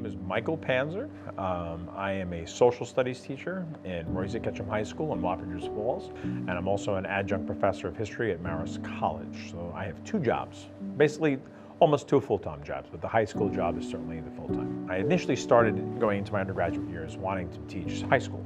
name is Michael Panzer. I am a social studies teacher in Royce Ketchum High School in Wappinger Falls, and I'm also an adjunct professor of history at Marist College. So I have two jobs, basically almost two full-time jobs, but the high school job is certainly the full-time. I initially started going into my undergraduate years wanting to teach high school,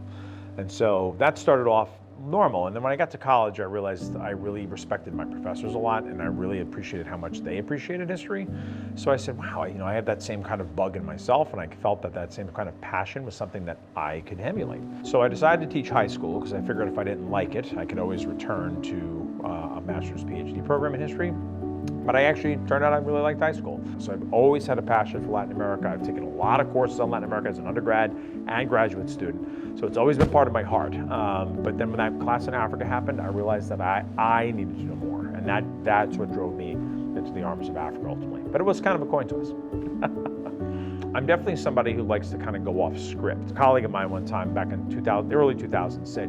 and so that started off normal. And then when I got to college, I realized I really respected my professors a lot, and I really appreciated how much they appreciated history. So I said, wow, I have that same kind of bug in myself, and I felt that that same kind of passion was something that I could emulate. So I decided to teach high school because I figured if I didn't like it, I could always return to a master's PhD program in history. But I actually turned out I really liked high school. So I've always had a passion for Latin America. I've taken a lot of courses on Latin America as an undergrad and graduate student. So it's always been part of my heart. But then when that class in Africa happened, I realized that I needed to know more. And that's what drove me into the arms of Africa ultimately. But it was kind of a coin toss. I'm definitely somebody who likes to kind of go off script. A colleague of mine one time back in the early 2000s said,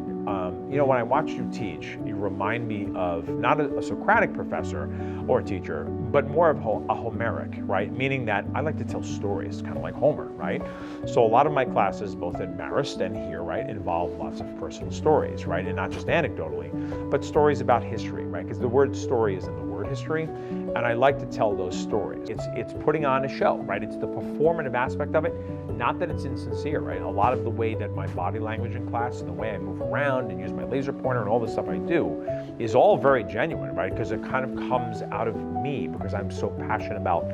when I watch you teach, you remind me of not a Socratic professor or teacher, but more of a Homeric, right? Meaning that I like to tell stories, kind of like Homer, right? So a lot of my classes, both at Marist and here, right, involve lots of personal stories, right? And not just anecdotally, but stories about history, right? Because the word story is in the word history, and I like to tell those stories. It's putting on a show, right? It's the performative aspect of it, not that it's insincere, right? A lot of the way that my body language in class and the way I move around and use my laser pointer and all the stuff I do is all very genuine, right? Because it kind of comes out of me because I'm so passionate about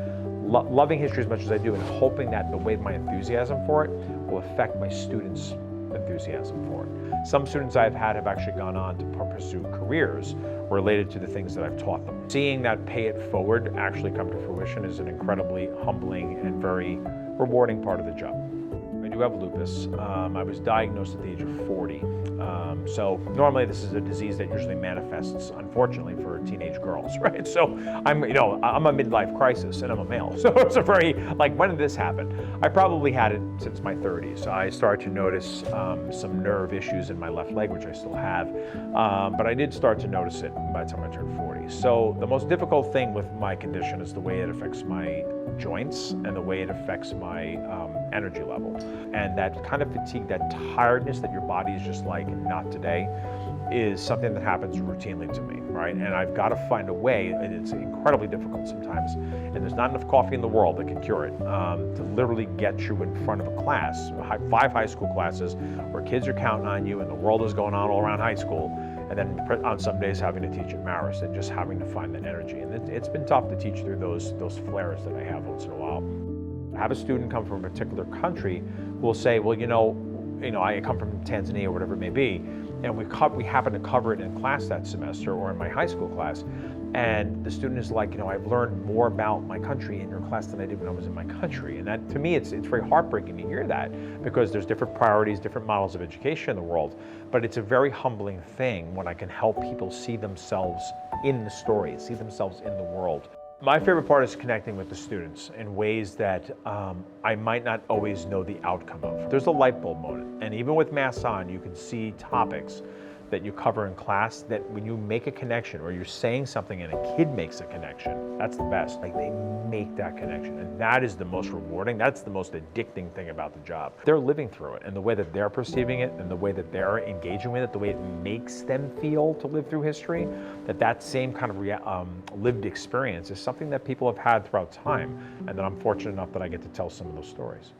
loving history as much as I do and hoping that the way my enthusiasm for it will affect my students' enthusiasm for it. Some students I've had have actually gone on to pursue careers related to the things that I've taught them. Seeing that pay it forward actually come to fruition is an incredibly humbling and very rewarding part of the job. I do have lupus. I was diagnosed at the age of 40. So normally this is a disease that usually manifests, unfortunately, for teenage girls, right? So I'm a midlife crisis and I'm a male. So it's a very, when did this happen? I probably had it since my 30s. I started to notice some nerve issues in my left leg, which I still have. But I did start to notice it by the time I turned 40. So the most difficult thing with my condition is the way it affects my joints and the way it affects my energy level. And that kind of fatigue, that tiredness that your body is just like, not today, is something that happens routinely to me, right? And I've got to find a way, and it's incredibly difficult sometimes, and there's not enough coffee in the world that can cure it, to literally get you in front of a class, 5 high school classes, where kids are counting on you and the world is going on all around high school, and then on some days having to teach at Marist and just having to find that energy. And it's been tough to teach through those flares that I have once in a while. Have a student come from a particular country who will say, well, I come from Tanzania or whatever it may be, and we happen to cover it in class that semester or in my high school class, and the student is like, I've learned more about my country in your class than I did when I was in my country. And that, to me, it's very heartbreaking to hear that, because there's different priorities, different models of education in the world, but it's a very humbling thing when I can help people see themselves in the story, see themselves in the world. My favorite part is connecting with the students in ways that I might not always know the outcome of. There's a light bulb moment, and even with masks on, you can see topics that you cover in class that when you make a connection or you're saying something and a kid makes a connection, that's the best. They make that connection, and that is the most rewarding. That's the most addicting thing about the job. They're living through it, and the way that they're perceiving it and the way that they're engaging with it, the way it makes them feel to live through history, that same kind of lived experience is something that people have had throughout time, and that I'm fortunate enough that I get to tell some of those stories.